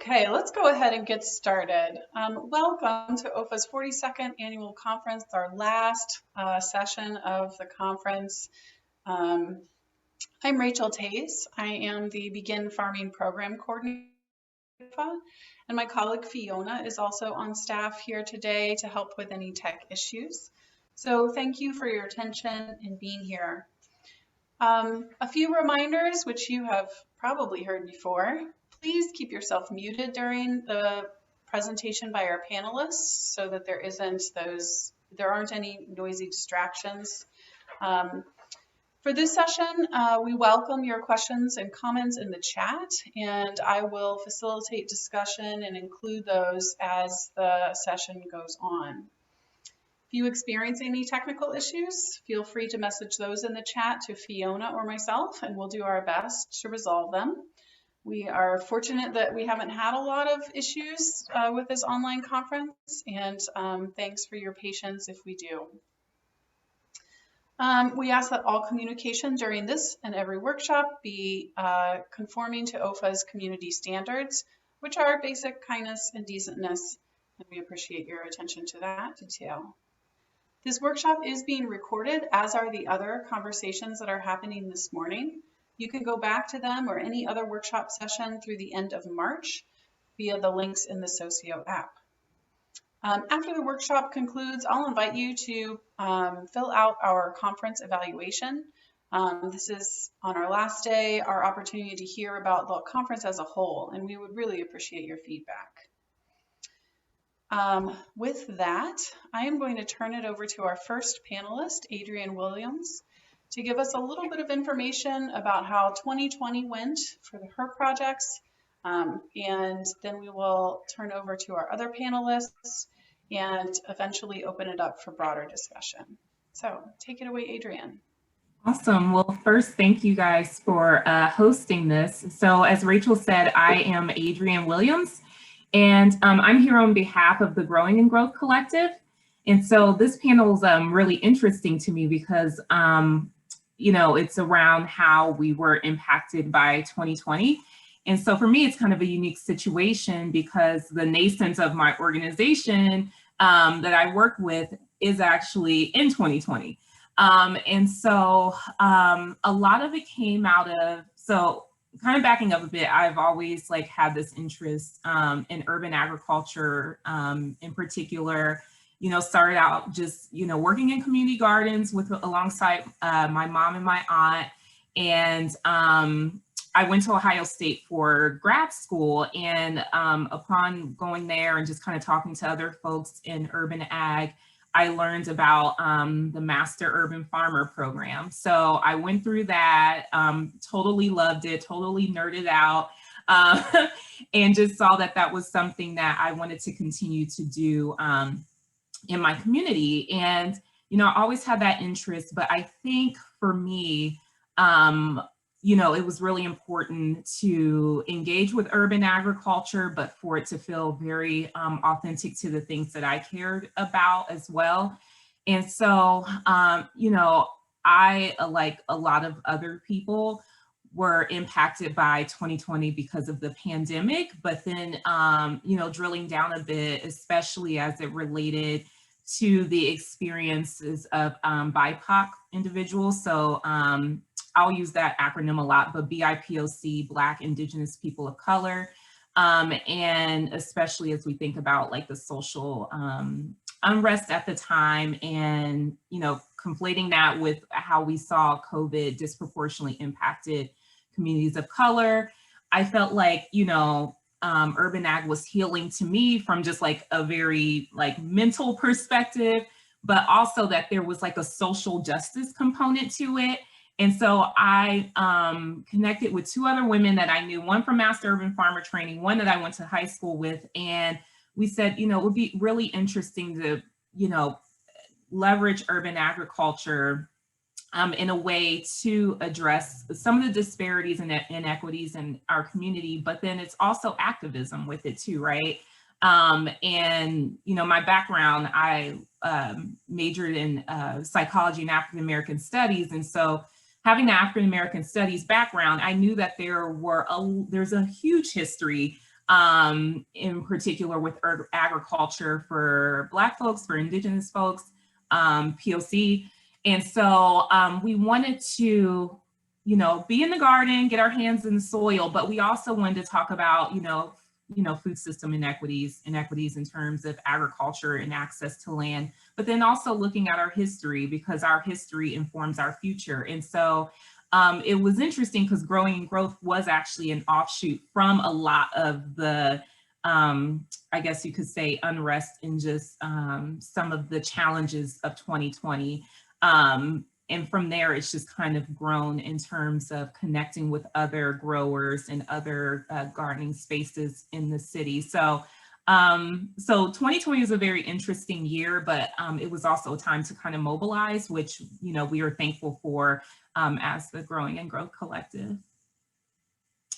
Okay, let's go ahead and get started. Welcome to OFA's 42nd Annual Conference, our last session of the conference. I'm Rachel Tace. I am the Begin Farming Program Coordinator, and my colleague Fiona is also on staff here today to help with any tech issues. So thank you for your attention and being here. A few reminders, which you have probably heard before. Please keep yourself muted during the presentation by our panelists so that there aren't any noisy distractions. For this session, we welcome your questions and comments in the chat, and I will facilitate discussion and include those as the session goes on. If you experience any technical issues, feel free to message those in the chat to Fiona or myself, and we'll do our best to resolve them. We are fortunate that we haven't had a lot of issues with this online conference, and thanks for your patience if we do. We ask that all communication during this and every workshop be conforming to OFA's community standards, which are basic kindness and decentness, and we appreciate your attention to that detail. This workshop is being recorded, as are the other conversations that are happening this morning. You can go back to them or any other workshop session through the end of March via the links in the Socio app. After the workshop concludes, I'll invite you to fill out our conference evaluation. This is on our last day, our opportunity to hear about the conference as a whole, and we would really appreciate your feedback. With that, I am going to turn it over to our first panelist, Adrienne Williams, to give us a little bit of information about how 2020 went for her projects, and then we will turn over to our other panelists and eventually open it up for broader discussion. So take it away, Adrienne. Awesome. Well, first, thank you guys for hosting this. So as Rachel said, I am Adrienne Williams, and I'm here on behalf of the Growing and Growth Collective. And so this panel is really interesting to me because, you know, it's around how we were impacted by 2020. And so for me, it's kind of a unique situation because the nascence of my organization that I work with is actually in 2020. And so a lot of it came out of, so kind of backing up a bit, I've always had this interest in urban agriculture in particular. You know, started out just, you know, working in community gardens alongside my mom and my aunt. And I went to Ohio State for grad school, and upon going there and just kind of talking to other folks in urban ag, I learned about the Master Urban Farmer program. So I went through that, totally loved it, totally nerded out, and just saw that that was something that I wanted to continue to do in my community. And, you know, I always had that interest, but I think for me, you know, it was really important to engage with urban agriculture, but for it to feel very authentic to the things that I cared about as well. And so, you know, I, like a lot of other people, were impacted by 2020 because of the pandemic, but then, you know, drilling down a bit, especially as it related to the experiences of BIPOC individuals. So I'll use that acronym a lot, but BIPOC, Black, Indigenous People of Color, and especially as we think about the social unrest at the time, and, you know, conflating that with how we saw COVID disproportionately impacted communities of color. I felt like, you know, urban ag was healing to me from just a very mental perspective, but also that there was a social justice component to it. And so I connected with two other women that I knew, one from Master Urban Farmer Training, one that I went to high school with. And we said, you know, it would be really interesting to, you know, leverage urban agriculture in a way to address some of the disparities and inequities in our community, but then it's also activism with it too, right? And, you know, my background, I majored in psychology and African American studies. And so having the African American studies background, I knew that there's a huge history in particular with agriculture for Black folks, for Indigenous folks, POC. And so we wanted to, be in the garden, get our hands in the soil, but we also wanted to talk about, food system inequities in terms of agriculture and access to land, but then also looking at our history, because our history informs our future. And so it was interesting because Growing and Growth was actually an offshoot from a lot of the, I guess you could say, unrest and just some of the challenges of 2020. And from there, it's just kind of grown in terms of connecting with other growers and other gardening spaces in the city. So, so 2020 was a very interesting year, but it was also a time to kind of mobilize, which, we are thankful for as the Growing and Growth Collective.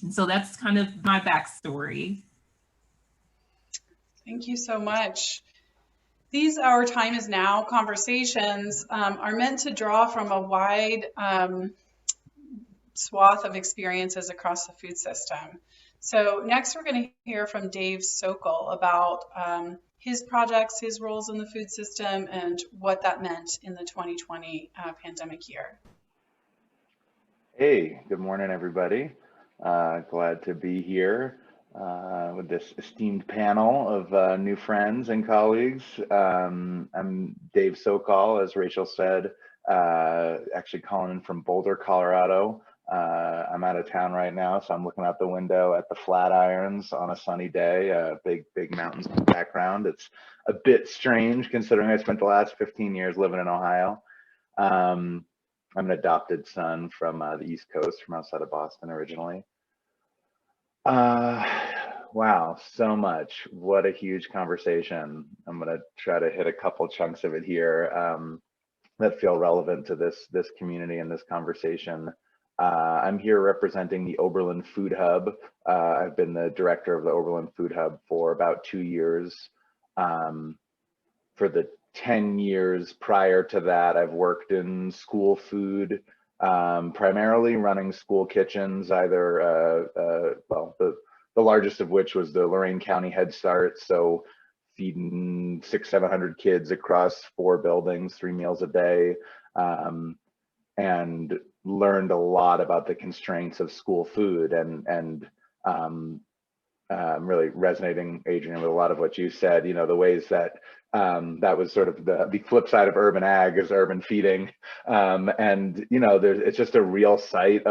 And so that's kind of my backstory. Thank you so much. These Our Time Is Now conversations are meant to draw from a wide swath of experiences across the food system. So next we're going to hear from Dave Sokol about his projects, his roles in the food system, and what that meant in the 2020 pandemic year. Hey, good morning, everybody. Glad to be here with this esteemed panel of new friends and colleagues. I'm Dave Sokol, as Rachel said, actually calling in from Boulder, Colorado. I'm out of town right now, so I'm looking out the window at the Flatirons on a sunny day, big mountains in the background. It's a bit strange considering I spent the last 15 years living in Ohio. I'm an adopted son from the East Coast, from outside of Boston originally. Wow, so much. What a huge conversation. I'm going to try to hit a couple chunks of it here that feel relevant to this community and this conversation. I'm here representing the Oberlin Food Hub. I've been the director of the Oberlin Food Hub for about 2 years. For the 10 years prior to that, I've worked in school food, primarily running school kitchens, either, well, the largest of which was the Lorain County Head Start. So feeding 600-700 kids across 4 buildings, 3 meals a day, and learned a lot about the constraints of school food and really resonating, Adrienne, with a lot of what you said, the ways that that was sort of the flip side of urban ag is urban feeding. And, it's just a real site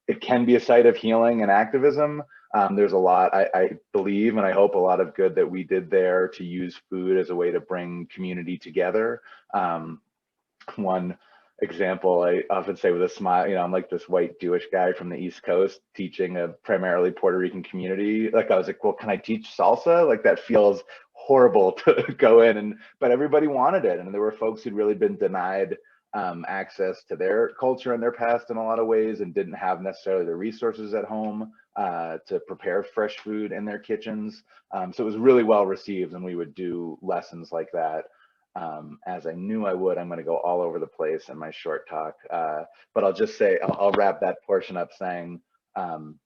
it can be a site of healing and activism. There's a lot, I believe, and I hope a lot of good that we did there to use food as a way to bring community together. One example I often say with a smile, I'm like this white Jewish guy from the East Coast teaching a primarily Puerto Rican community. Like I was like, well, can I teach salsa? Like that feels horrible to go in, but everybody wanted it. And there were folks who'd really been denied access to their culture and their past in a lot of ways and didn't have necessarily the resources at home to prepare fresh food in their kitchens. So it was really well received, and we would do lessons like that. As I knew I would. I'm going to go all over the place in my short talk, but I'll just say, I'll wrap that portion up saying, for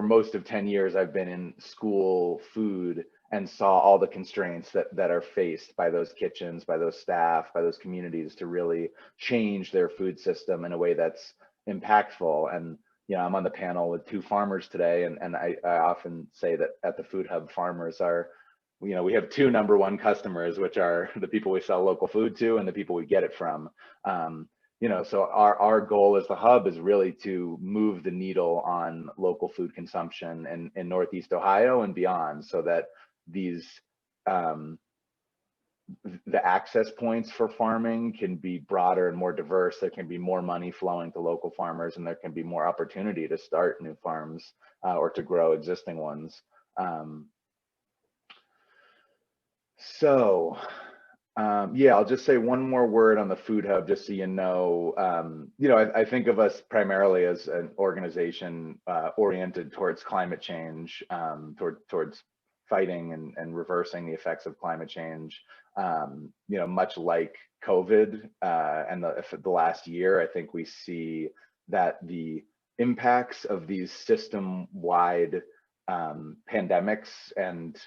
most of 10 years, I've been in school food and saw all the constraints that are faced by those kitchens, by those staff, by those communities to really change their food system in a way that's impactful. And, I'm on the panel with 2 farmers today, and I often say that at the Food Hub, farmers are, we have 2 number 1 customers, which are the people we sell local food to and the people we get it from. So our goal as the hub is really to move the needle on local food consumption in Northeast Ohio and beyond, so that these the access points for farming can be broader and more diverse. There can be more money flowing to local farmers, and there can be more opportunity to start new farms or to grow existing ones. Yeah, I'll just say one more word on the Food Hub, just so you know. I think of us primarily as an organization oriented towards climate change, towards fighting and reversing the effects of climate change. Much like COVID and the last year, I think we see that the impacts of these system-wide pandemics and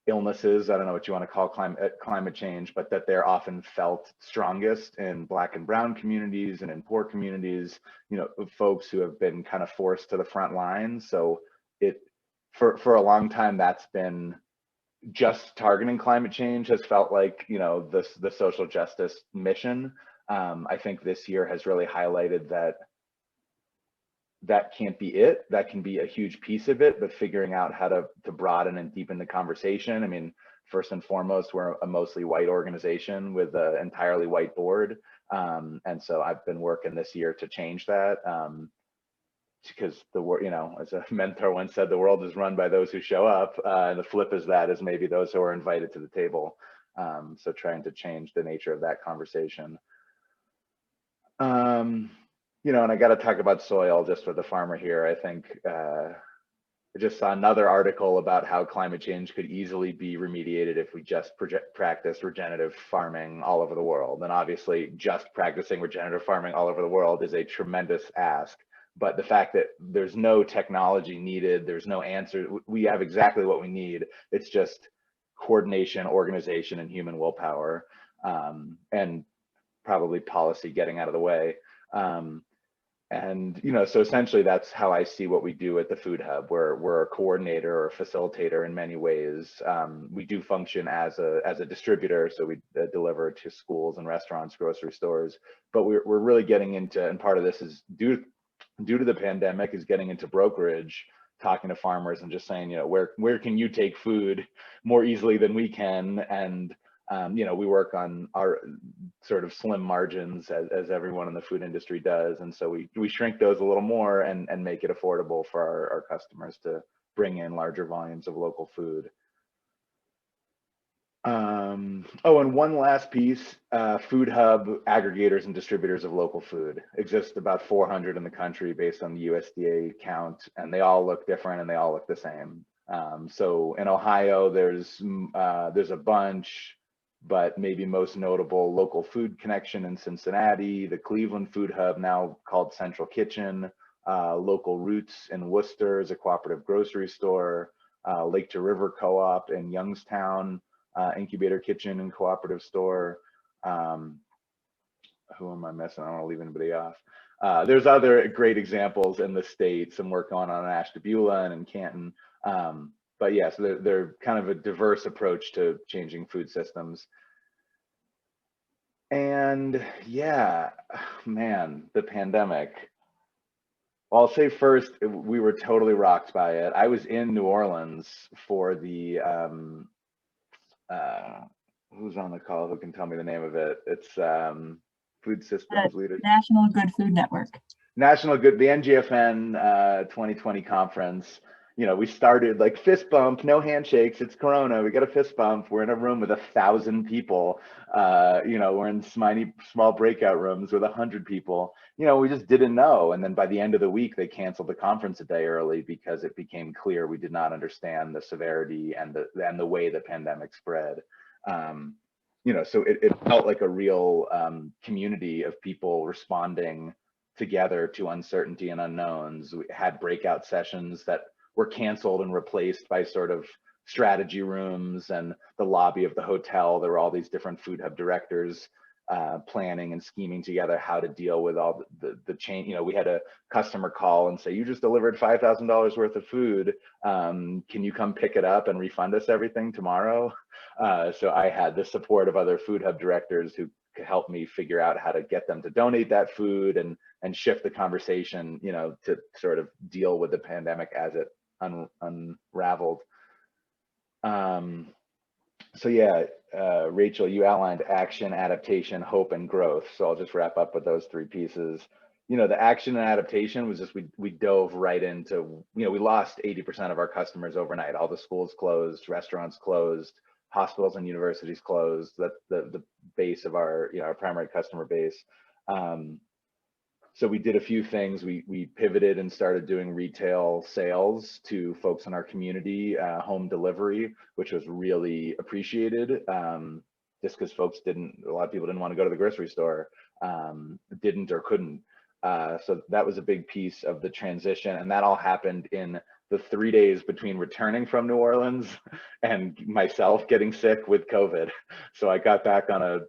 illnesses, I don't know what you want to call climate change, but that they're often felt strongest in Black and Brown communities and in poor communities, folks who have been kind of forced to the front lines. So for a long time, that's been just targeting climate change has felt like, the social justice mission. I think this year has really highlighted that can't be it. That can be a huge piece of it, but figuring out how to broaden and deepen the conversation. I mean, first and foremost, we're a mostly white organization with an entirely white board. And so I've been working this year to change that. Because as a mentor once said, the world is run by those who show up. And the flip is maybe those who are invited to the table. So trying to change the nature of that conversation. And I got to talk about soil just for the farmer here. I think I just saw another article about how climate change could easily be remediated if we just practice regenerative farming all over the world. And obviously, just practicing regenerative farming all over the world is a tremendous ask. But the fact that there's no technology needed, there's no answer, we have exactly what we need. It's just coordination, organization, and human willpower, and probably policy getting out of the way. So essentially that's how I see what we do at the Food Hub. We're a coordinator or a facilitator in many ways. We do function as a distributor, so we deliver to schools and restaurants, grocery stores, but we're really getting into, and part of this is due to the pandemic, is getting into brokerage, talking to farmers and just saying, where can you take food more easily than we can? And we work on our sort of slim margins as everyone in the food industry does. And so we shrink those a little more and make it affordable for our customers to bring in larger volumes of local food. And one last piece, Food Hub aggregators and distributors of local food exist about 400 in the country based on the USDA count, and they all look different and they all look the same. So in Ohio, there's a bunch, but maybe most notable, Local Food Connection in Cincinnati, the Cleveland Food Hub, now called Central Kitchen, Local Roots in Worcester is a cooperative grocery store, Lake to River Co-op in Youngstown, Incubator Kitchen and cooperative store. Who am I missing? I don't want to leave anybody off. There's other great examples in the state, some work going on in Ashtabula and in Canton. But yeah, so they're kind of a diverse approach to changing food systems. And yeah, man, the pandemic. Well, I'll say first, we were totally rocked by it. I was in New Orleans for the, who's on the call who can tell me the name of it? It's Food Systems Leadership. National Good Food Network. The NGFN 2020 conference. We started like fist bump, no handshakes, it's Corona, we got a fist bump. We're in a room with 1,000 people. We're in small breakout rooms with 100 people. We just didn't know. And then by the end of the week, they canceled the conference a day early because it became clear we did not understand the severity and the way the pandemic spread. So it felt like a real community of people responding together to uncertainty and unknowns. We had breakout sessions that were canceled and replaced by sort of strategy rooms, and the lobby of the hotel, there were all these different Food Hub directors planning and scheming together how to deal with all the change. We had a customer call and say, you just delivered $5,000 worth of food. Can you come pick it up and refund us everything tomorrow? So I had the support of other Food Hub directors who could help me figure out how to get them to donate that food and shift the conversation, to sort of deal with the pandemic as it unraveled. So yeah, Rachel, you outlined action, adaptation, hope, and growth. So I'll just wrap up with those three pieces. The action and adaptation was just, we dove right into, we lost 80% of our customers overnight. All the schools closed, restaurants closed, hospitals and universities closed. That's the base of our, our primary customer base. So we did a few things. We pivoted and started doing retail sales to folks in our community, home delivery, which was really appreciated, just because a lot of people didn't want to go to the grocery store, didn't or couldn't. So that was a big piece of the transition, and that all happened in the 3 days between returning from New Orleans and myself getting sick with COVID. So I got back on a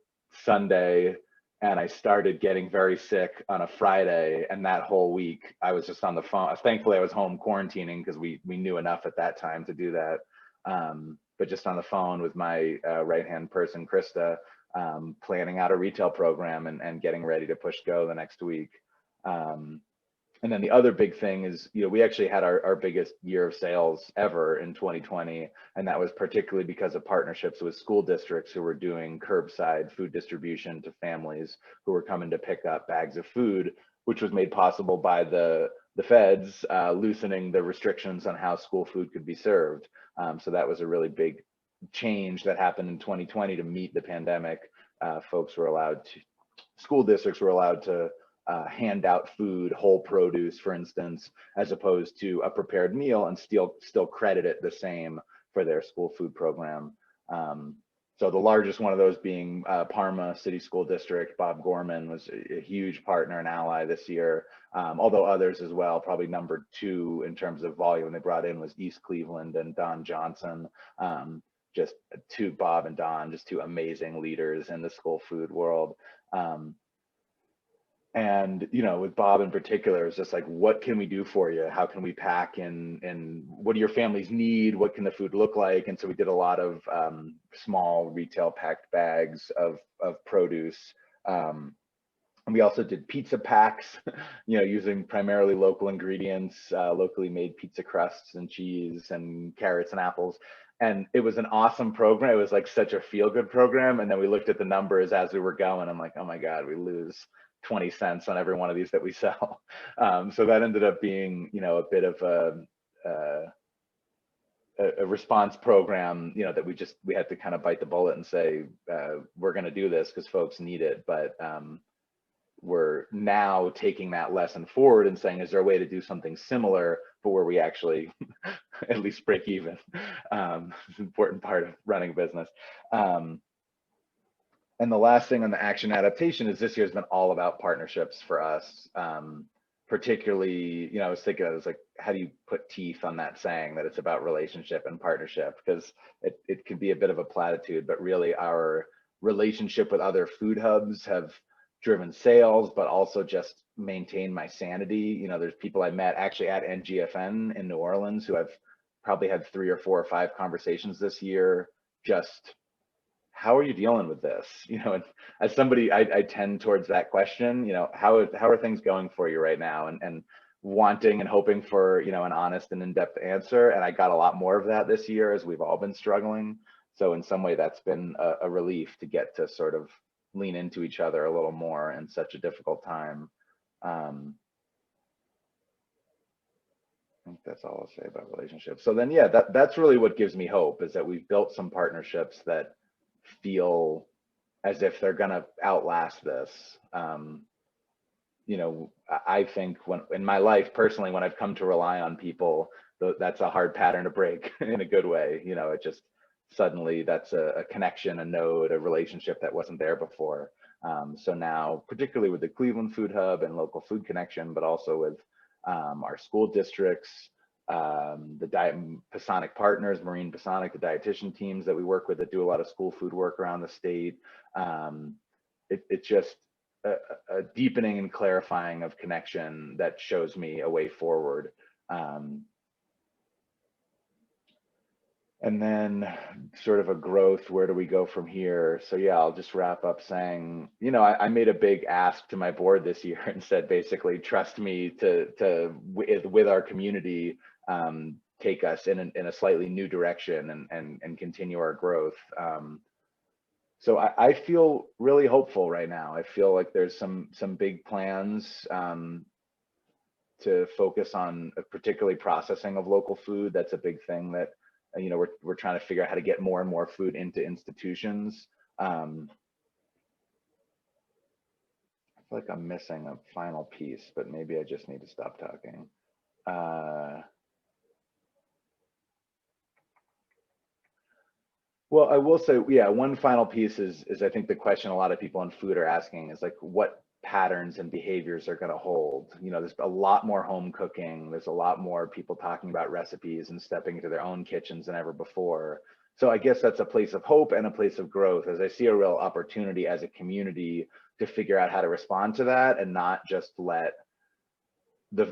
Sunday and I started getting very sick on a Friday, and that whole week I was just on the phone. Thankfully I was home quarantining because we knew enough at that time to do that. But just on the phone with my right-hand person, Krista, planning out a retail program and getting ready to push go the next week. And then the other big thing is, we actually had our biggest year of sales ever in 2020. And that was particularly because of partnerships with school districts who were doing curbside food distribution to families who were coming to pick up bags of food, which was made possible by the feds loosening the restrictions on how school food could be served. So that was a really big change that happened in 2020 to meet the pandemic. School districts were allowed to hand out food, whole produce, for instance, as opposed to a prepared meal, and still credit it the same for their school food program. So the largest one of those being Parma City School District. Bob Gorman was a huge partner and ally this year, although others as well. Probably number 2 in terms of volume they brought in was East Cleveland and Don Johnson. Just Bob and Don, just 2 amazing leaders in the school food world. And with Bob in particular, it's just like, what can we do for you? How can we pack and what do your families need? What can the food look like? And so we did a lot of small retail packed bags of produce. And we also did pizza packs, using primarily local ingredients, locally made pizza crusts and cheese and carrots and apples. And it was an awesome program. It was like such a feel-good program. And then we looked at the numbers as we were going. I'm like, oh my God, we lose 20 cents on every one of these that we sell. So that ended up being, a bit of a response program, that we had to kind of bite the bullet and say, we're going to do this because folks need it. But we're now taking that lesson forward and saying, is there a way to do something similar, but where we actually at least break even? It's an important part of running a business. And the last thing on the action adaptation is this year's been all about partnerships for us. Particularly, I was thinking, I was like, how do you put teeth on that saying that it's about relationship and partnership? Because it can be a bit of a platitude, but really our relationship with other food hubs have driven sales, but also just maintained my sanity. There's people I met actually at NGFN in New Orleans who I've probably had 3 or 4 or 5 conversations this year. Just, how are you dealing with this? And as somebody, I tend towards that question, how are things going for you right now? And wanting and hoping for, an honest and in-depth answer. And I got a lot more of that this year as we've all been struggling. So in some way that's been a relief to get to sort of lean into each other a little more in such a difficult time. I think that's all I'll say about relationships. So then, yeah, that's really what gives me hope, is that we've built some partnerships that feel as if they're gonna outlast this. I think in my life personally, when I've come to rely on people, that's a hard pattern to break in a good way. It just suddenly that's a connection, a node, a relationship that wasn't there before. So now, particularly with the Cleveland Food Hub and Local Food Connection, but also with our school districts, the Pasonic partners, Marine Pasonic, the dietitian teams that we work with that do a lot of school food work around the state. It's just a deepening and clarifying of connection that shows me a way forward. And then sort of a growth, where do we go from here? So yeah, I'll just wrap up saying, I made a big ask to my board this year and said, basically, trust me to with our community, take us in a slightly new direction and continue our growth. So I feel really hopeful right now. I feel like there's some big plans to focus on particularly processing of local food. That's a big thing that we're trying to figure out how to get more and more food into institutions. I feel like I'm missing a final piece, but maybe I just need to stop talking. Well, I will say, yeah, one final piece is I think the question a lot of people on food are asking is like, what patterns and behaviors are going to hold. You know, there's a lot more home cooking. There's a lot more people talking about recipes and stepping into their own kitchens than ever before. So I guess that's a place of hope and a place of growth, as I see a real opportunity as a community to figure out how to respond to that and not just let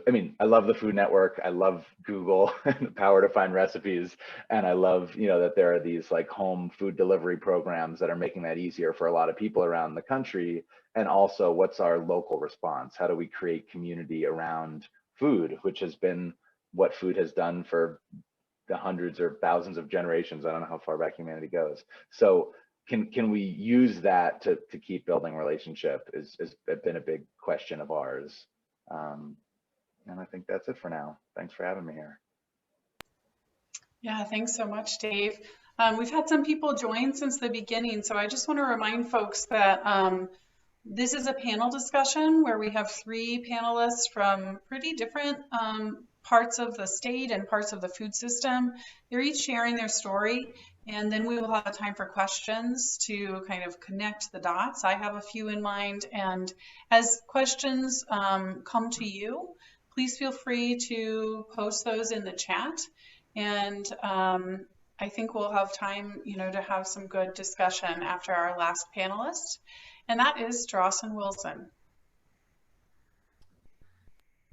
I mean, I love the Food Network. I love Google and the power to find recipes. And I love, you know, that there are these like home food delivery programs that are making that easier for a lot of people around the country. And also, what's our local response? How do we create community around food, which has been what food has done for the hundreds or thousands of generations? I don't know how far back humanity goes. So can we use that to keep building relationship is been a big question of ours. And I think that's it for now. Thanks for having me here. Yeah, thanks so much, Dave. We've had some people join since the beginning, so I just want to remind folks that this is a panel discussion where we have 3 panelists from pretty different parts of the state and parts of the food system. They're each sharing their story, and then we will have time for questions to kind of connect the dots. I have a few in mind, and as questions come to you, please feel free to post those in the chat. And I think we'll have time, you know, to have some good discussion after our last panelist, and that is Dawson Wilson.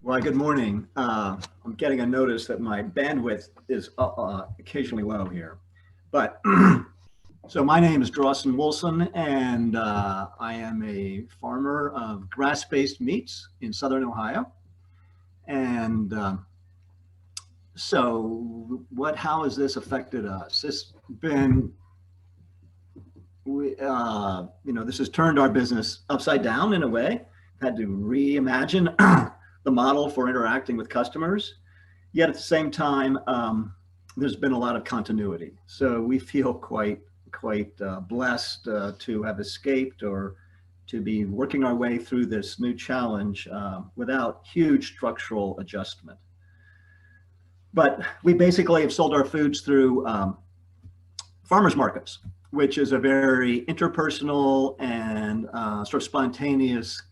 Well, good morning. I'm getting a notice that my bandwidth is occasionally low here. But so my name is Drausin Wilson, and I am a farmer of grass-based meats in Southern Ohio. And so how has this affected us? It's been, you know, this has turned our business upside down in a way. Had to reimagine the model for interacting with customers. Yet at the same time, there's been a lot of continuity. So we feel quite blessed to have escaped or to be working our way through this new challenge without huge structural adjustment. But we basically have sold our foods through farmers markets, which is a very interpersonal and sort of spontaneous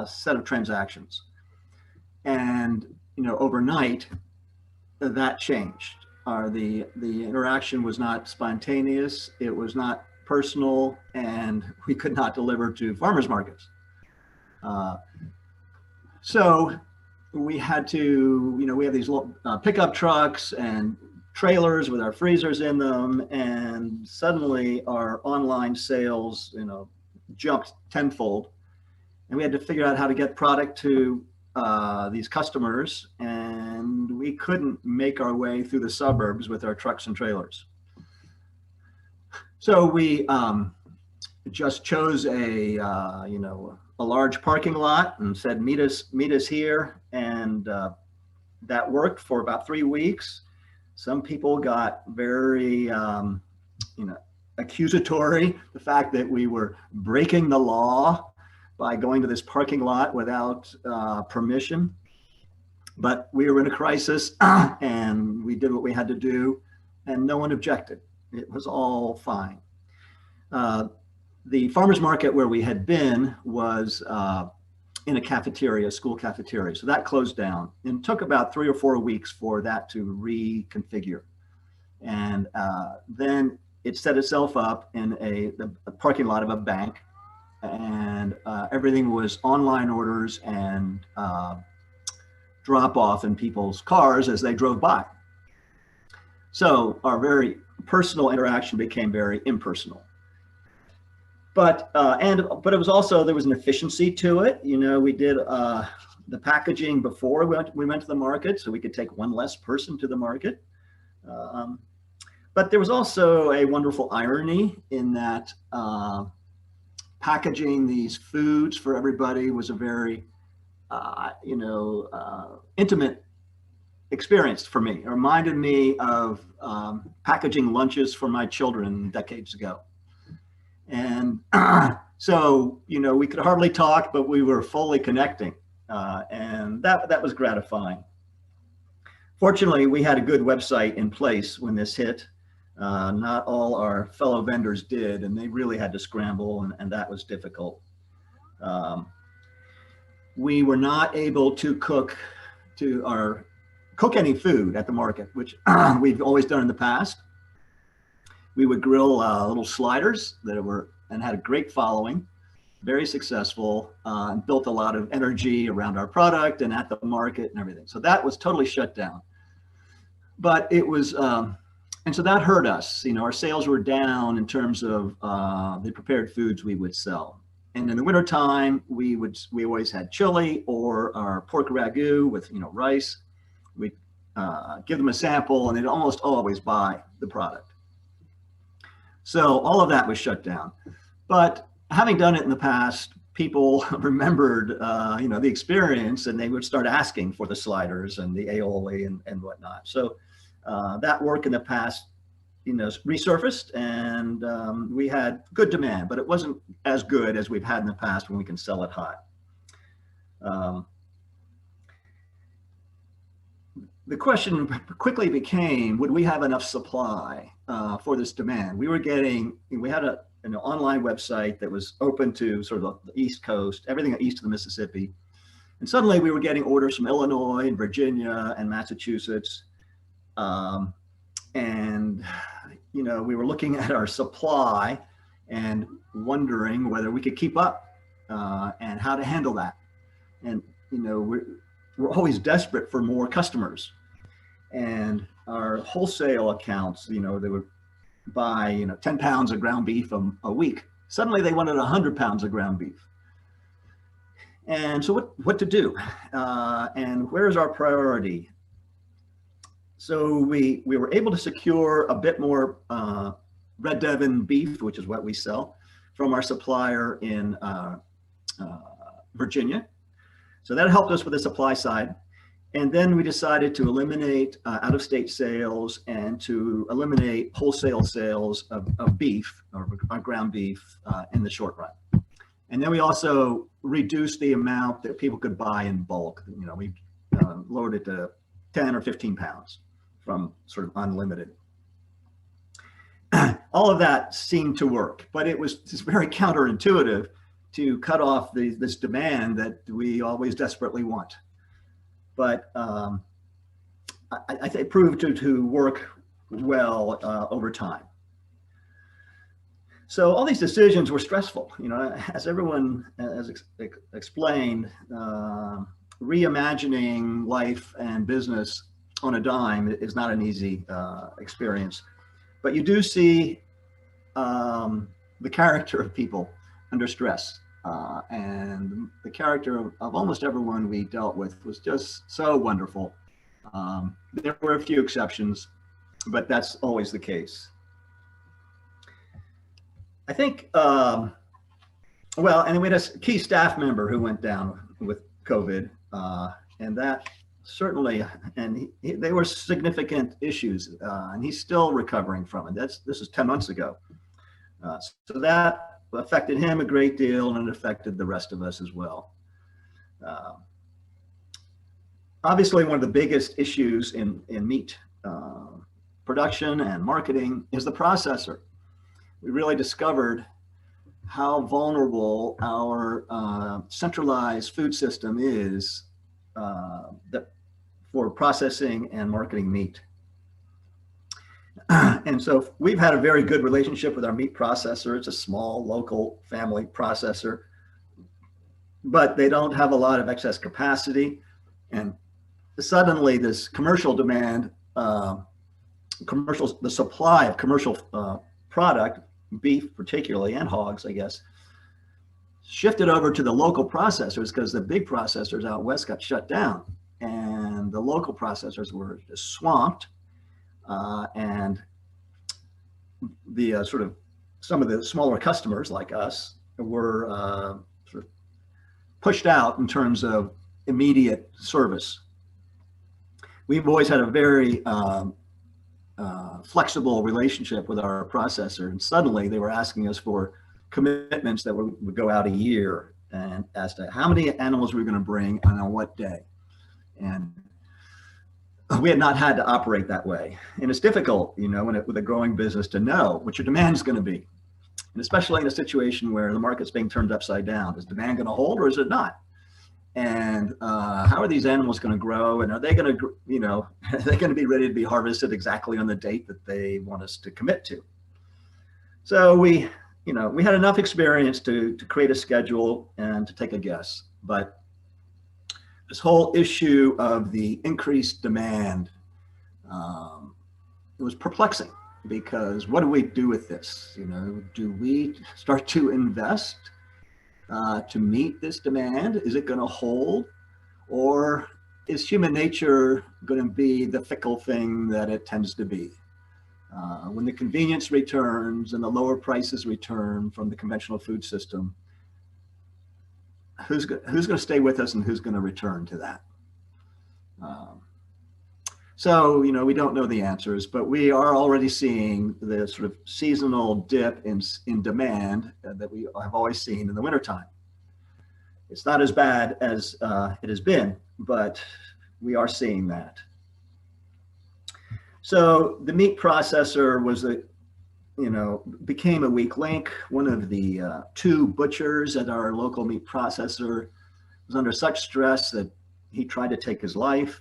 set of transactions. And you know, overnight, that changed. The interaction was not spontaneous. It was not personal, and we could not deliver to farmers markets. So we had to, you know, we have these little pickup trucks and trailers with our freezers in them, and suddenly our online sales, you know, jumped tenfold, and we had to figure out how to get product to these customers, and we couldn't make our way through the suburbs with our trucks and trailers. So we just chose a large parking lot and said, meet us here. And that worked for about 3 weeks. Some people got very, accusatory, the fact that we were breaking the law by going to this parking lot without permission. But we were in a crisis and we did what we had to do, and no one objected. It was all fine. The farmers market where we had been was in a cafeteria, a school cafeteria. So that closed down, and it took about 3 or 4 weeks for that to reconfigure. And then it set itself up in a parking lot of a bank, and everything was online orders and drop off in people's cars as they drove by. So our very personal interaction became very impersonal. But it was also, there was an efficiency to it. You know, we did the packaging before we went to the market, so we could take one less person to the market. But there was also a wonderful irony in that packaging these foods for everybody was a very, intimate experience for me. It reminded me of packaging lunches for my children decades ago. And so, you know, we could hardly talk, but we were fully connecting. And that was gratifying. Fortunately, we had a good website in place when this hit. Not all our fellow vendors did, and they really had to scramble, and that was difficult. we were not able to cook any food at the market, which we've always done in the past. We would grill little sliders that had a great following, very successful, and built a lot of energy around our product and at the market and everything. So that was totally shut down. But it was, and so that hurt us. Our sales were down in terms of the prepared foods we would sell. And in the wintertime, we always had chili or our pork ragu with rice. We give them a sample, and they'd almost always buy the product. So all of that was shut down. But having done it in the past, people remembered the experience, and they would start asking for the sliders and the aioli and whatnot. So that work in the past resurfaced, and we had good demand, but it wasn't as good as we've had in the past when we can sell it hot. The question quickly became, would we have enough supply for this demand? We had an online website that was open to sort of the East Coast, everything east of the Mississippi. And suddenly we were getting orders from Illinois and Virginia and Massachusetts. And we were looking at our supply and wondering whether we could keep up and how to handle that. And we're always desperate for more customers. And our wholesale accounts, they would buy 10 pounds of ground beef a week. Suddenly they wanted 100 pounds of ground beef. And so what to do? And where's our priority? So we were able to secure a bit more Red Devon beef, which is what we sell, from our supplier in Virginia. So that helped us with the supply side. And then we decided to eliminate out-of-state sales and to eliminate wholesale sales of beef or ground beef in the short run. And then we also reduced the amount that people could buy in bulk. We lowered it to 10 or 15 pounds from sort of unlimited. All of that seemed to work, but it was just very counterintuitive to cut off this demand that we always desperately want. But I think it proved to work well over time. So all these decisions were stressful. As everyone has explained, reimagining life and business on a dime is not an easy experience. But you do see the character of people under stress. And the character of almost everyone we dealt with was just so wonderful. There were a few exceptions, but that's always the case. I think, and we had a key staff member who went down with COVID, and that certainly, and they were significant issues, and he's still recovering from it. This is 10 months ago. So that affected him a great deal, and it affected the rest of us as well. Obviously, one of the biggest issues in meat production and marketing is the processor. We really discovered how vulnerable our centralized food system is for processing and marketing meat. And so we've had a very good relationship with our meat processor. It's a small local family processor, but they don't have a lot of excess capacity. And suddenly this commercial demand, the supply of commercial product, beef particularly, and hogs, I guess, shifted over to the local processors because the big processors out west got shut down, and the local processors were just swamped. And the some of the smaller customers like us were sort of pushed out in terms of immediate service. We've always had a very flexible relationship with our processor, and suddenly they were asking us for commitments that would go out a year, and as to how many animals we were going to bring and on what day. And we had not had to operate that way. And it's difficult, with a growing business, to know what your demand is going to be. And especially in a situation where the market's being turned upside down. Is demand going to hold or is it not? And how are these animals going to grow? And are they going to, are they going to be ready to be harvested exactly on the date that they want us to commit to? So we had enough experience to create a schedule and to take a guess. But this whole issue of the increased demand, it was perplexing, because what do we do with this? Do we start to invest to meet this demand? Is it going to hold? Or is human nature going to be the fickle thing that it tends to be? When the convenience returns and the lower prices return from the conventional food system, who's going to stay with us and who's going to return to that? So, we don't know the answers, but we are already seeing the sort of seasonal dip in demand that we have always seen in the wintertime. It's not as bad as it has been, but we are seeing that. So the meat processor became a weak link. One of the two butchers at our local meat processor was under such stress that he tried to take his life.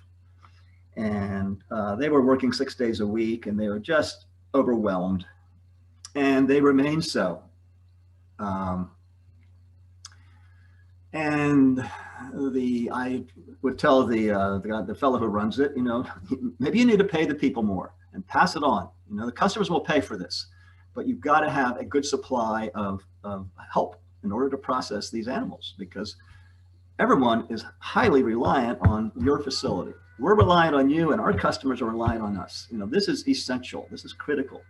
And they were working 6 days a week, and they were just overwhelmed, and they remain so. And I would tell the fellow who runs it, maybe you need to pay the people more and pass it on. The customers will pay for this, but you've got to have a good supply of help in order to process these animals, because everyone is highly reliant on your facility. We're reliant on you, and our customers are reliant on us. This is essential. This is critical.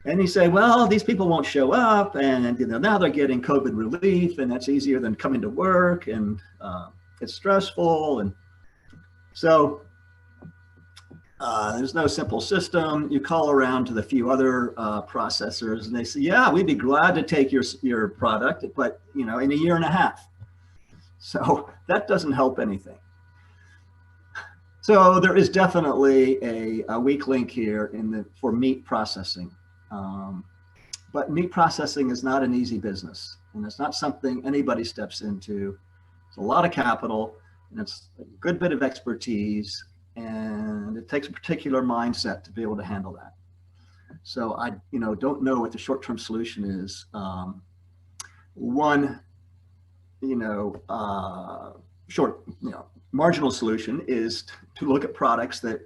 And you say, well, these people won't show up, and now they're getting COVID relief, and that's easier than coming to work, and it's stressful. And so there's no simple system. You call around to the few other processors, and they say, yeah, we'd be glad to take your product, but in a year and a half. So that doesn't help anything. So there is definitely a weak link here for meat processing. But meat processing is not an easy business, and it's not something anybody steps into. It's a lot of capital, and it's a good bit of expertise, and it takes a particular mindset to be able to handle that. So I don't know what the short-term solution is. One marginal solution is to look at products that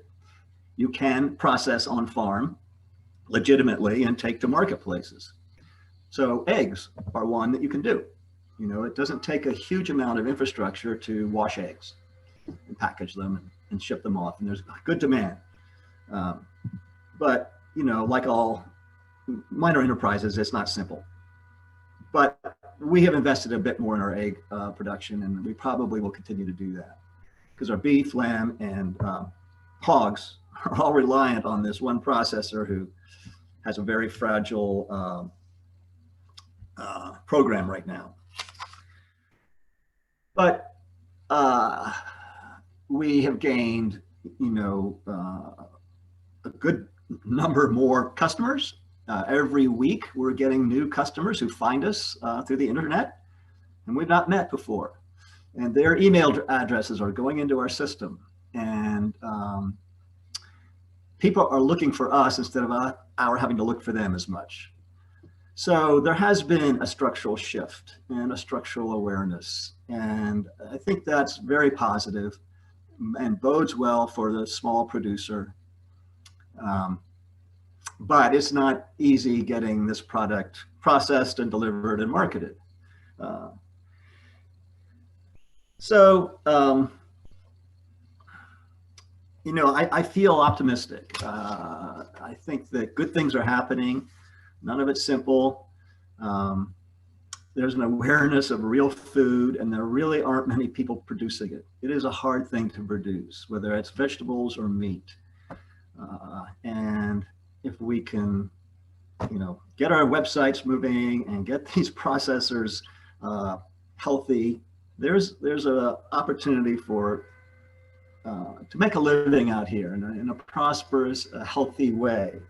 you can process on farm legitimately and take to marketplaces. So eggs are one that you can do. It doesn't take a huge amount of infrastructure to wash eggs and package them and ship them off, and there's good demand. But like all minor enterprises, it's not simple. But we have invested a bit more in our egg production, and we probably will continue to do that, because our beef, lamb, and hogs are all reliant on this one processor who has a very fragile program right now. But we have gained, a good number more customers. Every week, we're getting new customers who find us through the internet, and we've not met before. And their email addresses are going into our system, and people are looking for us instead of our having to look for them as much. So there has been a structural shift and a structural awareness, and I think that's very positive and bodes well for the small producer. But it's not easy getting this product processed and delivered and marketed. I feel optimistic. I think that good things are happening. None of it's simple. There's an awareness of real food, and there really aren't many people producing it. It is a hard thing to produce, whether it's vegetables or meat. And if we can, get our websites moving and get these processors healthy, there's an opportunity to make a living out here in a prosperous, healthy way.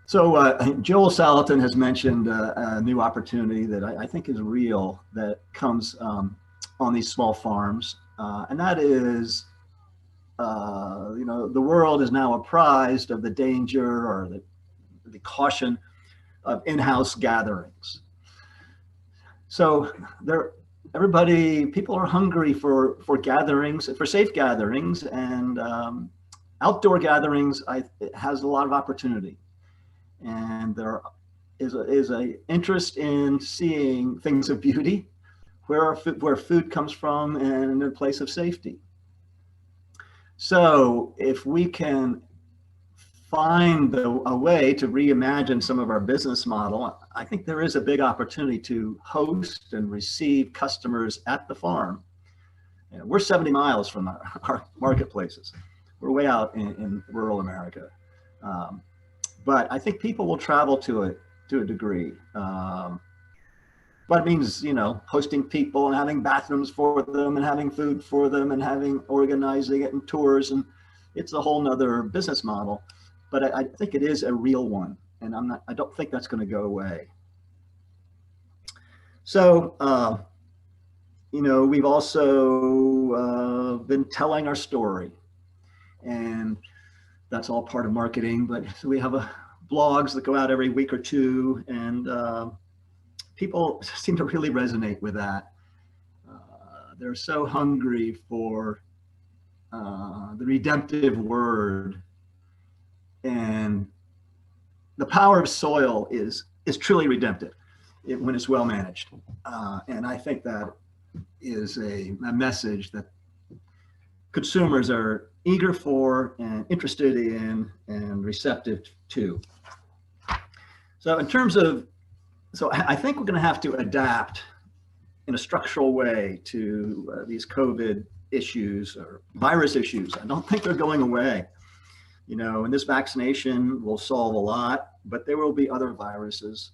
So Joel Salatin has mentioned a new opportunity that I think is real, that comes on these small farms, and that is, the world is now apprised of the danger or the caution of in-house gatherings. So people are hungry for gatherings, for safe gatherings, and outdoor gatherings. It has a lot of opportunity, and there is a interest in seeing things of beauty, where food comes from, and in a place of safety. So if we can find a way to reimagine some of our business model, I think there is a big opportunity to host and receive customers at the farm. We're 70 miles from our marketplaces. We're way out in rural America. But I think people will travel to it to a degree. But it means, hosting people and having bathrooms for them and having food for them and organizing it and tours, and it's a whole nother business model. But I think it is a real one, and I don't think that's going to go away. So, we've also been telling our story, and that's all part of marketing. But so we have blogs that go out every week or two, and people seem to really resonate with that. They're so hungry for the redemptive word, and the power of soil is truly redemptive when it's well managed. And I think that is a message that consumers are eager for and interested in and receptive to. So I think we're going to have to adapt in a structural way to these COVID issues or virus issues. I don't think they're going away. And this vaccination will solve a lot, but there will be other viruses.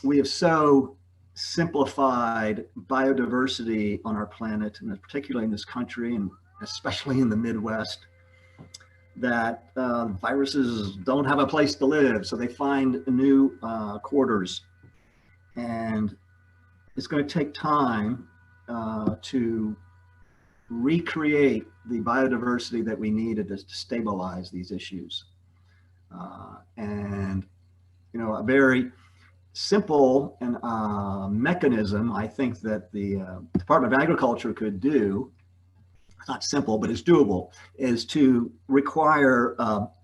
We have so simplified biodiversity on our planet, and particularly in this country, and especially in the Midwest, that viruses don't have a place to live, so they find new quarters. And it's going to take time to recreate the biodiversity that we needed to stabilize these issues. And a very simple and mechanism I think that the Department of Agriculture could do, it's not simple, but it's doable, is to require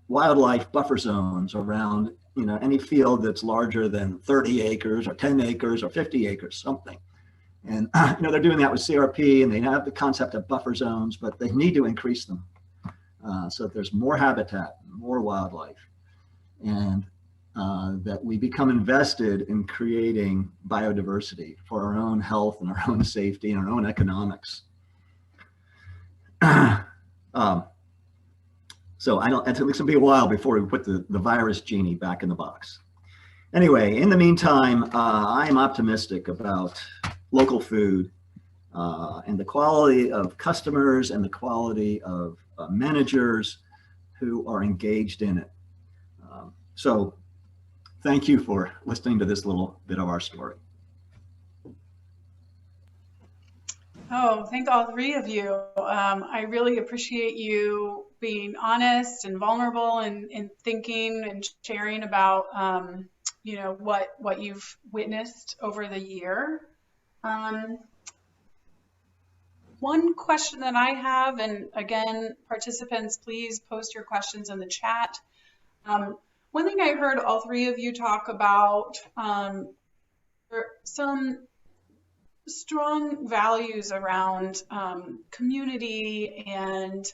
wildlife buffer zones around any field that's larger than 30 acres or 10 acres or 50 acres, something. And they're doing that with CRP, and they have the concept of buffer zones, but they need to increase them so that there's more habitat, more wildlife, and that we become invested in creating biodiversity for our own health and our own safety and our own economics. So it's going to be a while before we put the virus genie back in the box. Anyway, in the meantime, I'm optimistic about local food and the quality of customers and the quality of managers who are engaged in it. So thank you for listening to this little bit of our story. Oh, thank all three of you. I really appreciate you being honest and vulnerable and thinking and sharing about, what you've witnessed over the year. One question that I have, and again, participants, please post your questions in the chat. One thing I heard all three of you talk about, some strong values around community and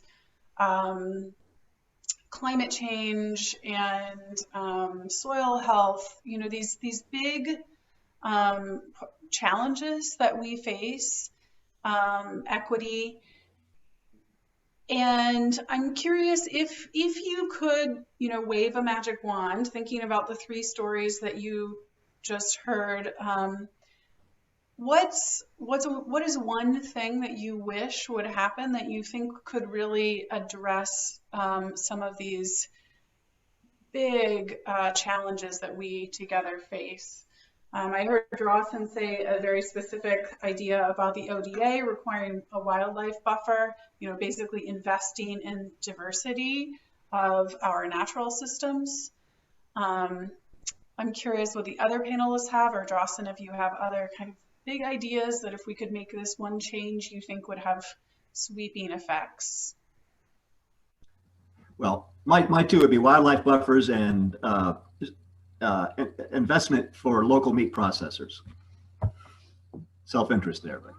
climate change and soil health, these big challenges that we face, equity. And I'm curious if you could, wave a magic wand, thinking about the three stories that you just heard, what is one thing that you wish would happen that you think could really address some of these big challenges that we together face? I heard Drausin say a very specific idea about the ODA requiring a wildlife buffer, basically investing in diversity of our natural systems. I'm curious what the other panelists have, or Drausin, if you have other kind of big ideas that if we could make this one change you think would have sweeping effects. Well, my two would be wildlife buffers and investment for local meat processors. Self-interest there, but.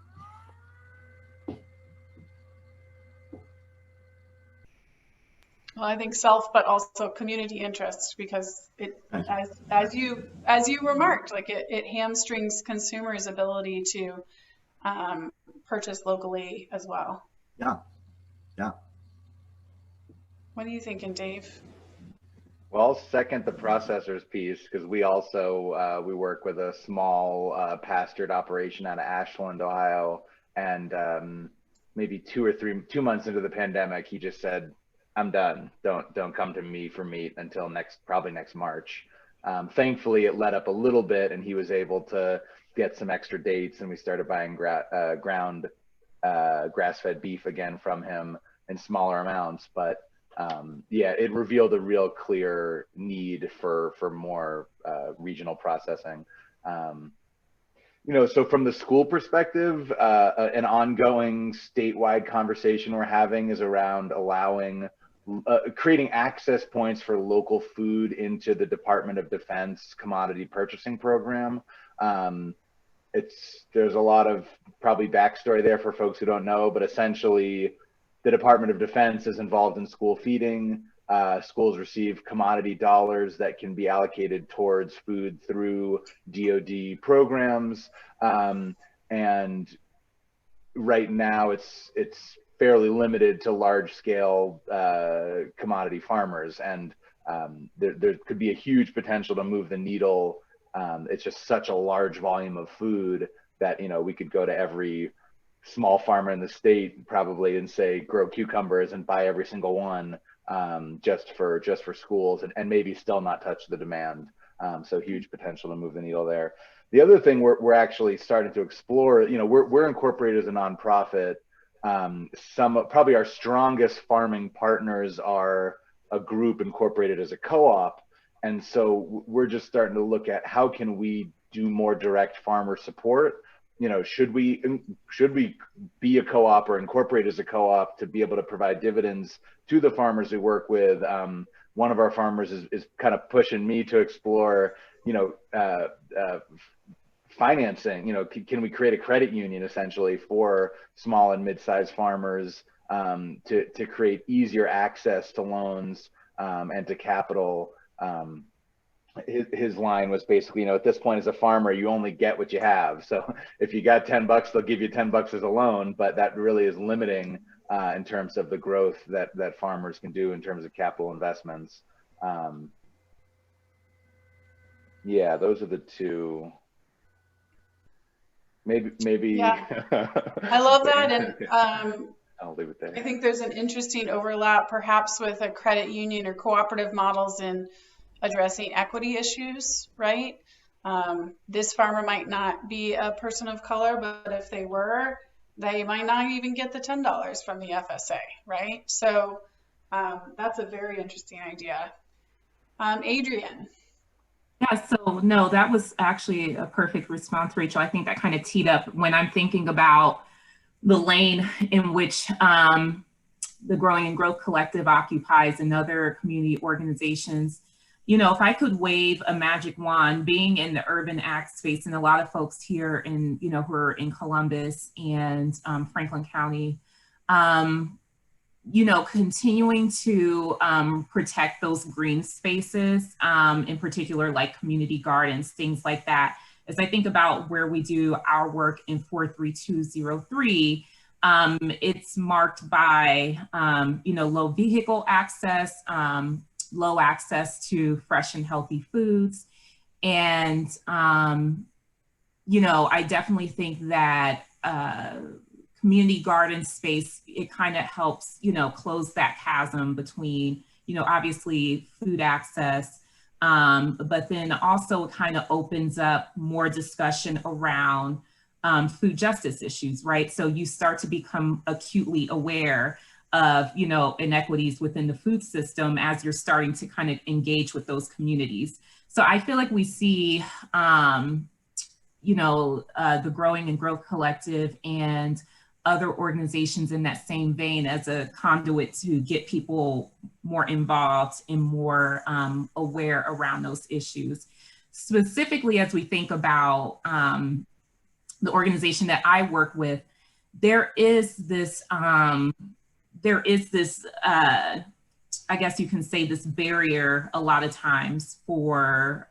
Well, I think self, but also community interest, because it, as you remarked, like it hamstrings consumers' ability to purchase locally as well. Yeah, yeah. What are you thinking, Dave? Well, I'll second the processors piece, because we also we work with a small pastured operation out of Ashland, Ohio, and maybe 2 months into the pandemic, he just said, "I'm done. Don't come to me for meat until probably next March." Thankfully, it let up a little bit, and he was able to get some extra dates, and we started buying ground grass-fed beef again from him in smaller amounts. But yeah, it revealed a real clear need for more regional processing. So from the school perspective, an ongoing statewide conversation we're having is around creating access points for local food into the Department of Defense commodity purchasing program. There's a lot of probably backstory there for folks who don't know, but essentially the Department of Defense is involved in school feeding. Schools receive commodity dollars that can be allocated towards food through DoD programs. And right now it's fairly limited to large scale commodity farmers. And there could be a huge potential to move the needle. It's just such a large volume of food that, we could go to every small farmer in the state probably and say, grow cucumbers and buy every single one just for schools, and maybe still not touch the demand. So huge potential to move the needle there. The other thing we're actually starting to explore, we're incorporated as a nonprofit. Probably our strongest farming partners are a group incorporated as a co-op. And so we're just starting to look at how can we do more direct farmer support. Should we be a co-op or incorporate as a co-op to be able to provide dividends to the farmers we work with? One of our farmers is kind of pushing me to explore, financing. Can we create a credit union essentially for small and mid-sized farmers to create easier access to loans and to capital? His line was basically, at this point as a farmer, you only get what you have. So if you got $10, they'll give you $10 as a loan, but that really is limiting in terms of the growth that farmers can do in terms of capital investments. Yeah, those are the two. Maybe. Yeah. I love that. And I'll leave it there. I think there's an interesting overlap perhaps with a credit union or cooperative models in addressing equity issues, right? This farmer might not be a person of color, but if they were, they might not even get the $10 from the FSA, right? So that's a very interesting idea. Adrienne. Yeah, so no, that was actually a perfect response, Rachel. I think that kind of teed up when I'm thinking about the lane in which the Growing and Growth Collective occupies and other community organizations. If I could wave a magic wand, being in the urban ag space, and a lot of folks here in, who are in Columbus and Franklin County, continuing to protect those green spaces, in particular, like community gardens, things like that. As I think about where we do our work in 43203, it's marked by, low vehicle access, low access to fresh and healthy foods. And, I definitely think that community garden space, it kind of helps, close that chasm between, obviously food access, but then also kind of opens up more discussion around food justice issues, right? So you start to become acutely aware of, you know, inequities within the food system as you're starting to kind of engage with those communities. So I feel like we see, you know, the Growing and Growth Collective and other organizations in that same vein as a conduit to get people more involved and more aware around those issues. Specifically, as we think about the organization that I work with, there is this, I guess you can say, this barrier a lot of times for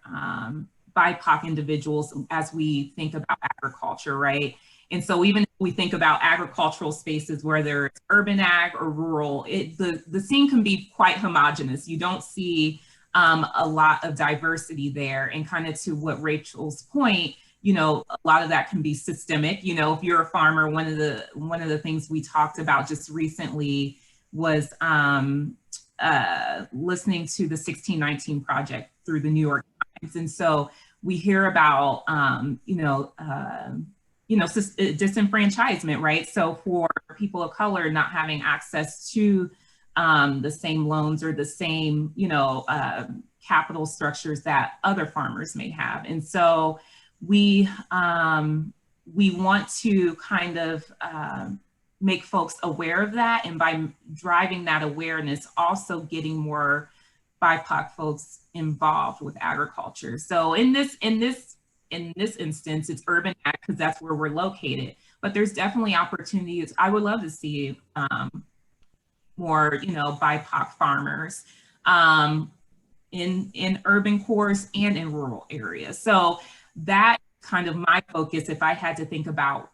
BIPOC individuals as we think about agriculture, right? And so even if we think about agricultural spaces, whether it's urban ag or rural, the scene can be quite homogenous. You don't see a lot of diversity there. And kind of to what Rachel's point, you know, a lot of that can be systemic. You know, if you're a farmer, one of the things we talked about just recently was listening to the 1619 Project through the New York Times. And so we hear about, disenfranchisement, right? So for people of color not having access to the same loans or the same, capital structures that other farmers may have. And so we want to kind of make folks aware of that. And by driving that awareness, also getting more BIPOC folks involved with agriculture. So in this instance, it's urban ag because that's where we're located. But there's definitely opportunities. I would love to see more, BIPOC farmers in urban cores and in rural areas. So that kind of my focus, if I had to think about,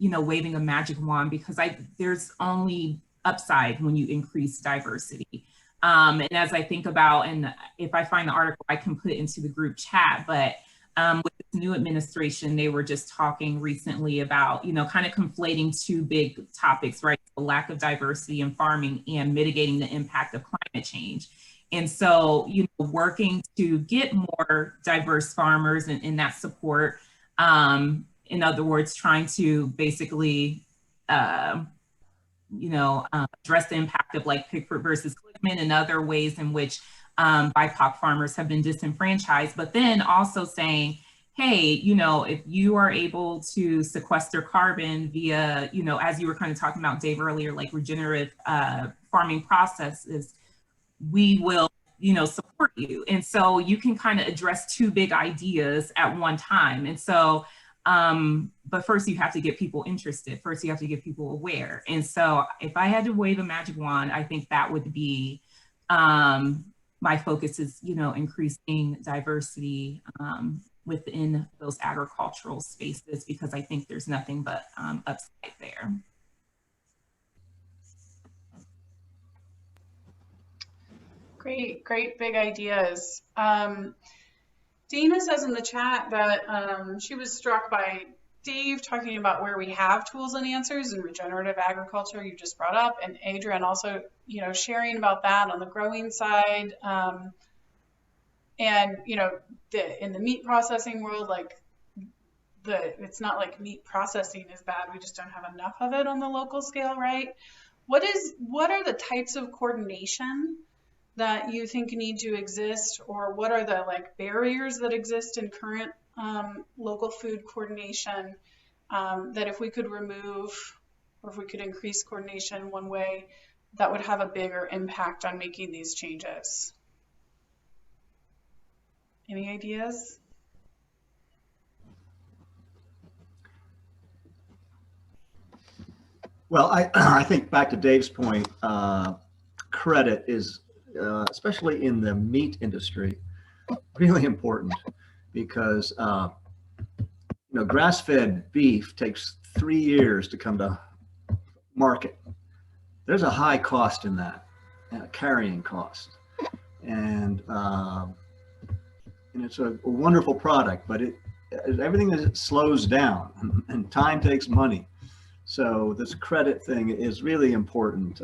waving a magic wand, because there's only upside when you increase diversity. And as I think about, and if I find the article, I can put it into the group chat, but with this new administration, they were just talking recently about, kind of conflating two big topics, right? The lack of diversity in farming and mitigating the impact of climate change. And so, working to get more diverse farmers and that support, in other words, trying to basically, address the impact of like Pickford versus Glickman and other ways in which BIPOC farmers have been disenfranchised, but then also saying, hey, if you are able to sequester carbon via, as you were kind of talking about, Dave, earlier, like regenerative farming processes, we will, support you. And so you can kind of address two big ideas at one time. And so, but first you have to get people interested. First you have to get people aware. And so if I had to wave a magic wand, I think that would be, my focus is, increasing diversity within those agricultural spaces, because I think there's nothing but upside there. Great big ideas. Dana says in the chat that she was struck by Dave talking about where we have tools and answers in regenerative agriculture you just brought up, and Adrienne also, sharing about that on the growing side. And, in the meat processing world, it's not like meat processing is bad. We just don't have enough of it on the local scale, right? What are the types of coordination that you think need to exist, or what are the barriers that exist in current local food coordination that if we could remove, or if we could increase coordination one way, that would have a bigger impact on making these changes? Any ideas? Well, I think back to Dave's point, credit is, especially in the meat industry, really important, because grass-fed beef takes 3 years to come to market. There's a high cost in that, carrying cost, and it's a wonderful product, but everything slows down, and time takes money. So this credit thing is really important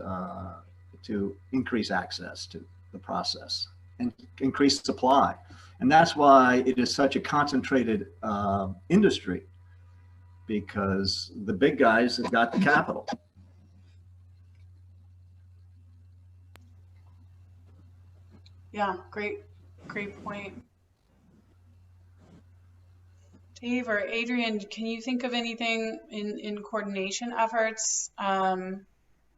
to increase access to the process. and increase supply. And that's why it is such a concentrated industry, because the big guys have got the capital. Yeah, great point. Dave or Adrienne, can you think of anything in coordination efforts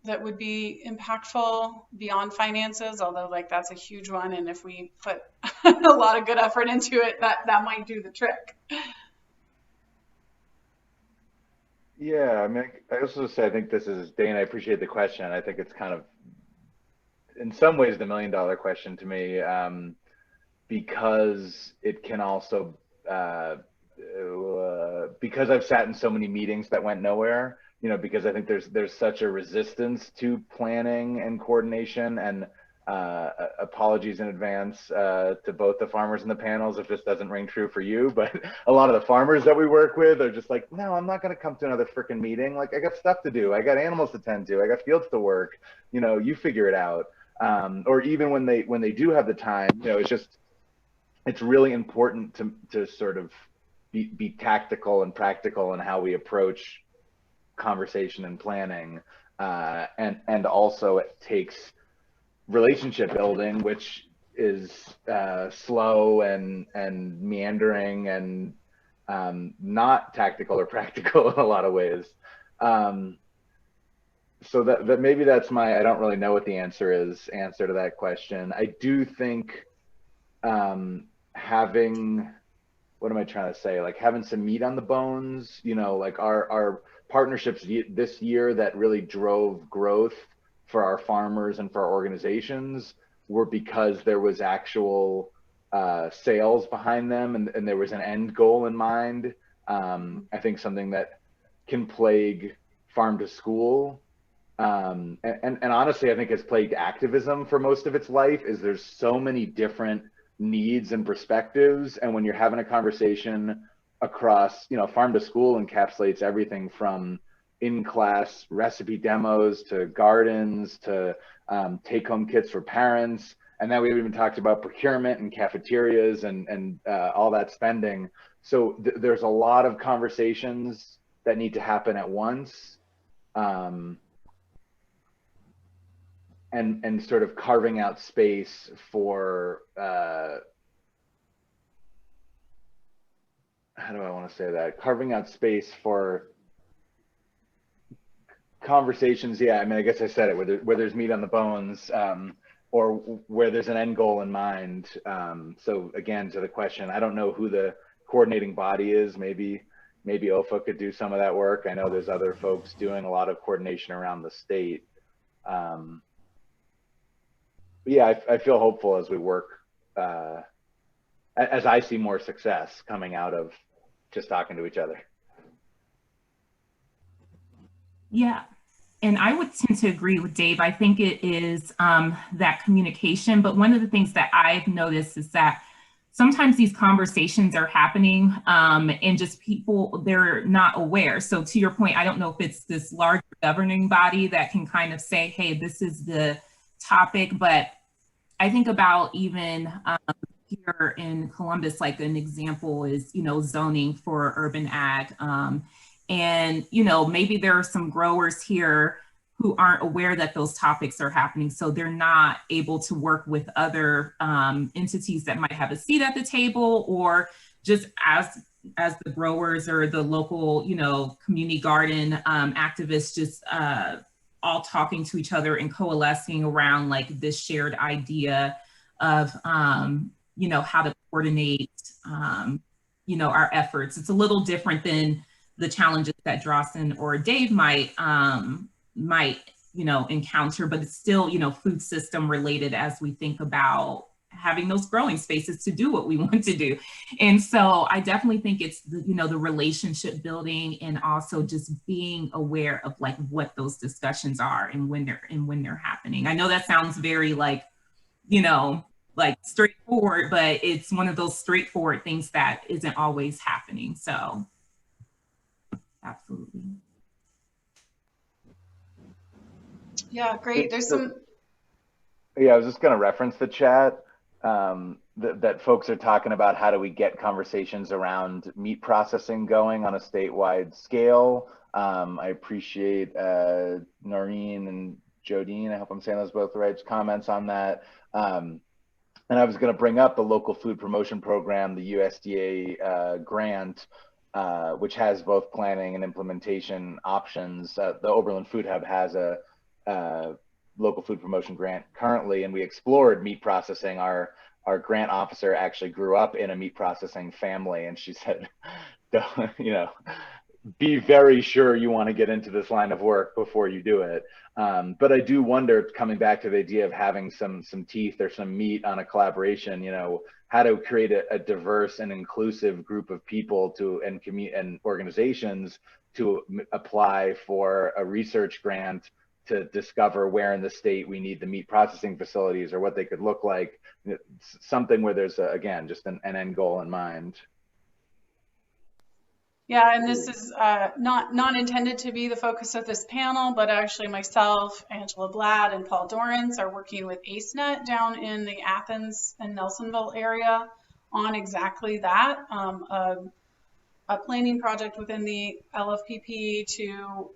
that would be impactful beyond finances? Although like that's a huge one, and if we put a lot of good effort into it, that might do the trick. Yeah, I mean, I also say I think this is, Dane, I appreciate the question. I think it's kind of, in some ways, the $1,000,000 question to me, because it can also, because I've sat in so many meetings that went nowhere, you know, because I think there's such a resistance to planning and coordination, and apologies in advance to both the farmers and the panels if this doesn't ring true for you, but a lot of the farmers that we work with are just like, no, I'm not going to come to another freaking meeting. Like, I got stuff to do. I got animals to tend to. I got fields to work. You know, you figure it out. Or even when they do have the time, you know, it's really important to sort of be tactical and practical in how we approach conversation and planning, and also it takes relationship building, which is slow and meandering and not tactical or practical in a lot of ways. So that maybe that's my, I don't really know what the answer to that question. I do think having, what am I trying to say? Like having some meat on the bones, you know, like our partnerships this year that really drove growth for our farmers and for our organizations were because there was actual sales behind them, and there was an end goal in mind. I think something that can plague farm to school, and honestly, I think has plagued activism for most of its life, is there's so many different needs and perspectives. And when you're having a conversation across, you know, farm to school encapsulates everything from in-class recipe demos to gardens to take-home kits for parents. And then we even talked about procurement and cafeterias and all that spending. So there's a lot of conversations that need to happen at once. And sort of carving out space for, how do I want to say that? Carving out space for conversations. Yeah, I mean, I guess I said it, where there's meat on the bones, or where there's an end goal in mind. So again, to the question, I don't know who the coordinating body is. Maybe OFA could do some of that work. I know there's other folks doing a lot of coordination around the state. But yeah, I feel hopeful as we work, as I see more success coming out of just talking to each other. Yeah, and I would tend to agree with Dave. I think it is that communication, but one of the things that I've noticed is that sometimes these conversations are happening and just people, they're not aware. So to your point, I don't know if it's this larger governing body that can kind of say, hey, this is the topic, but I think about even here in Columbus, like an example is, you know, zoning for urban ag. And, you know, maybe there are some growers here who aren't aware that those topics are happening. So they're not able to work with other entities that might have a seat at the table, or just as the growers or the local, you know, community garden activists just all talking to each other and coalescing around like this shared idea of, you know, how to coordinate, you know, our efforts. It's a little different than the challenges that Drausin or Dave might, you know, encounter, but it's still, you know, food system related as we think about having those growing spaces to do what we want to do. And so I definitely think it's the, you know, the relationship building and also just being aware of like what those discussions are and when they're happening. I know that sounds very like, you know, like straightforward, but it's one of those straightforward things that isn't always happening. So absolutely. Yeah, great. There's some. Yeah, I was just going to reference the chat. that folks are talking about how do we get conversations around meat processing going on a statewide scale. I appreciate Noreen and Jodine, I hope I'm saying those both right, comments on that. And I was going to bring up the local food promotion program, the USDA grant, which has both planning and implementation options. The Oberlin Food Hub has a local food promotion grant currently, and we explored meat processing. Our grant officer actually grew up in a meat processing family, and she said, you know, be very sure you want to get into this line of work before you do it. But I do wonder, coming back to the idea of having some teeth or some meat on a collaboration, you know, how to create a diverse and inclusive group of people and organizations to apply for a research grant to discover where in the state we need the meat processing facilities or what they could look like. Something where there's, again, just an end goal in mind. Yeah, and this is not intended to be the focus of this panel, but actually myself, Angela Blatt, and Paul Dorrance are working with AceNet down in the Athens and Nelsonville area on exactly that, a planning project within the LFPP to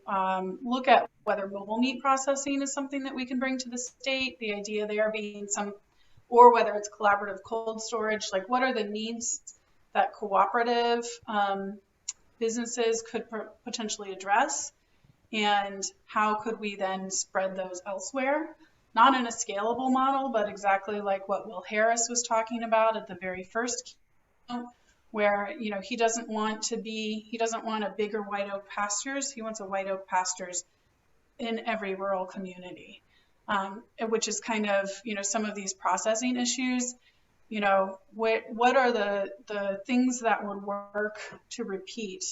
look at whether mobile meat processing is something that we can bring to the state, the idea there being or whether it's collaborative cold storage, like what are the needs that cooperative businesses could potentially address, and how could we then spread those elsewhere, not in a scalable model, but exactly like what Will Harris was talking about at the very first keynote, where, you know, he doesn't want a bigger white oak pastures, he wants a white oak pastures in every rural community, which is kind of, you know, some of these processing issues. You know, what are the things that would work to repeat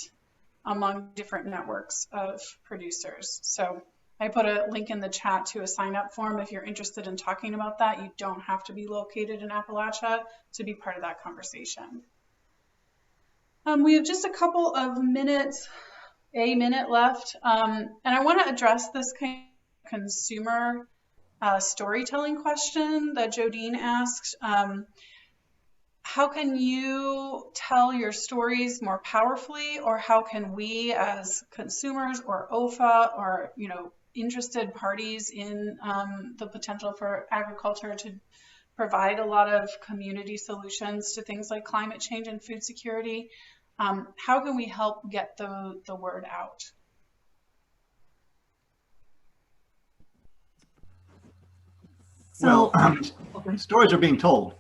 among different networks of producers? So I put a link in the chat to a sign up form if you're interested in talking about that. You don't have to be located in Appalachia to be part of that conversation. We have just a couple of minutes, a minute left, and I want to address this kind of consumer storytelling question that Jodine asked. How can you tell your stories more powerfully, or how can we as consumers or OFA or, you know, interested parties in the potential for agriculture to provide a lot of community solutions to things like climate change and food security, how can we help get the word out? Well, stories are being told.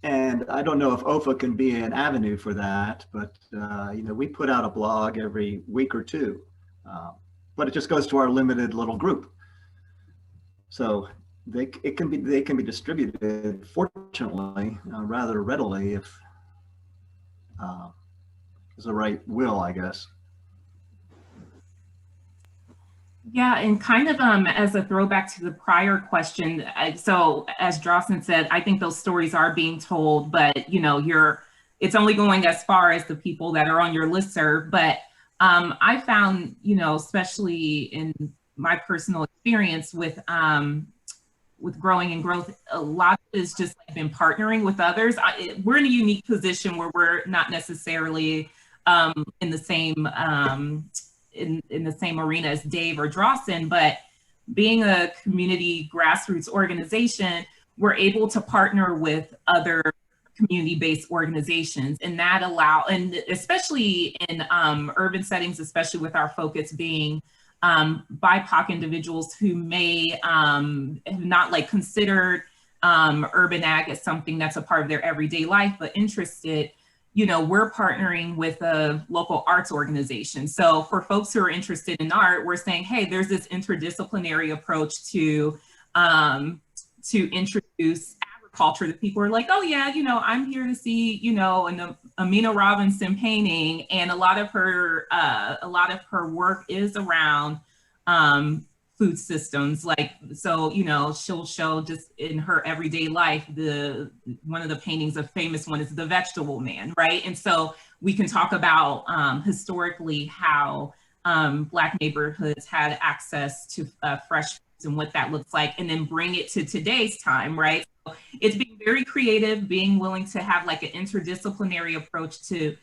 And I don't know if OFA can be an avenue for that, but you know, we put out a blog every week or two, but it just goes to our limited little group. So they can be distributed, fortunately, rather readily if there's the right will, I guess. Yeah, and kind of as a throwback to the prior question, so as Drausin said, I think those stories are being told, but you know, it's only going as far as the people that are on your listserv. But I found, you know, especially in my personal experience with growing and growth, a lot of it is just like been partnering with others. We're in a unique position where we're not necessarily in the same in the same arena as Dave or Drausin, but being a community grassroots organization, we're able to partner with other community-based organizations, and that and especially in urban settings, especially with our focus being BIPOC individuals who may have not like considered urban ag as something that's a part of their everyday life, but interested. You know, we're partnering with a local arts organization. So for folks who are interested in art, we're saying, hey, there's this interdisciplinary approach to introduce agriculture that people are like, oh yeah, you know, I'm here to see, you know, an Amina Robinson painting, and a lot of her work is around food systems. Like, so, you know, she'll show just in her everyday life, one of the paintings, a famous one is The Vegetable Man, right? And so we can talk about historically how Black neighborhoods had access to fresh foods and what that looks like, and then bring it to today's time, right? it's being very creative, being willing to have like an interdisciplinary approach to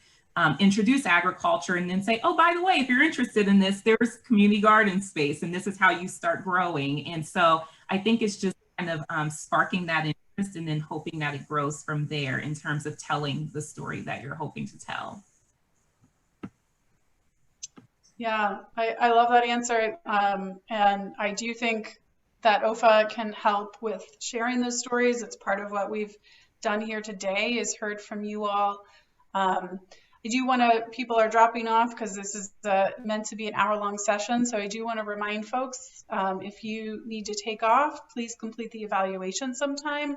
introduce agriculture, and then say, oh, by the way, if you're interested in this, there's community garden space, and this is how you start growing. And so I think it's just kind of sparking that interest and then hoping that it grows from there in terms of telling the story that you're hoping to tell. Yeah, I love that answer. And I do think that OFA can help with sharing those stories. It's part of what we've done here today, is heard from you all. I do want to, people are dropping off because this is meant to be an hour-long session. So I do want to remind folks, if you need to take off, please complete the evaluation sometime.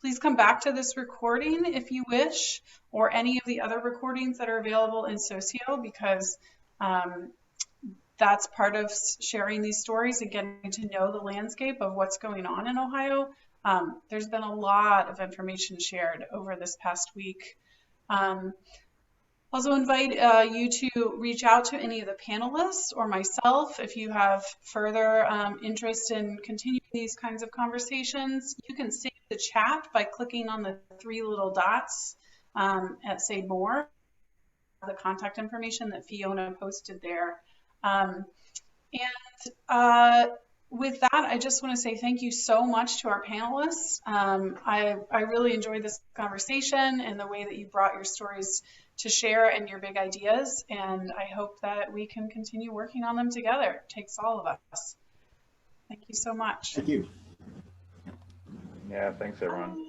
Please come back to this recording if you wish, or any of the other recordings that are available in Socio, because that's part of sharing these stories and getting to know the landscape of what's going on in Ohio. There's been a lot of information shared over this past week. Also invite you to reach out to any of the panelists or myself if you have further interest in continuing these kinds of conversations. You can save the chat by clicking on the 3 little dots at Say More, the contact information that Fiona posted there. With that, I just want to say thank you so much to our panelists. I really enjoyed this conversation and the way that you brought your stories to share and your big ideas. And I hope that we can continue working on them together. It takes all of us. Thank you so much. Thank you. Yeah, thanks everyone.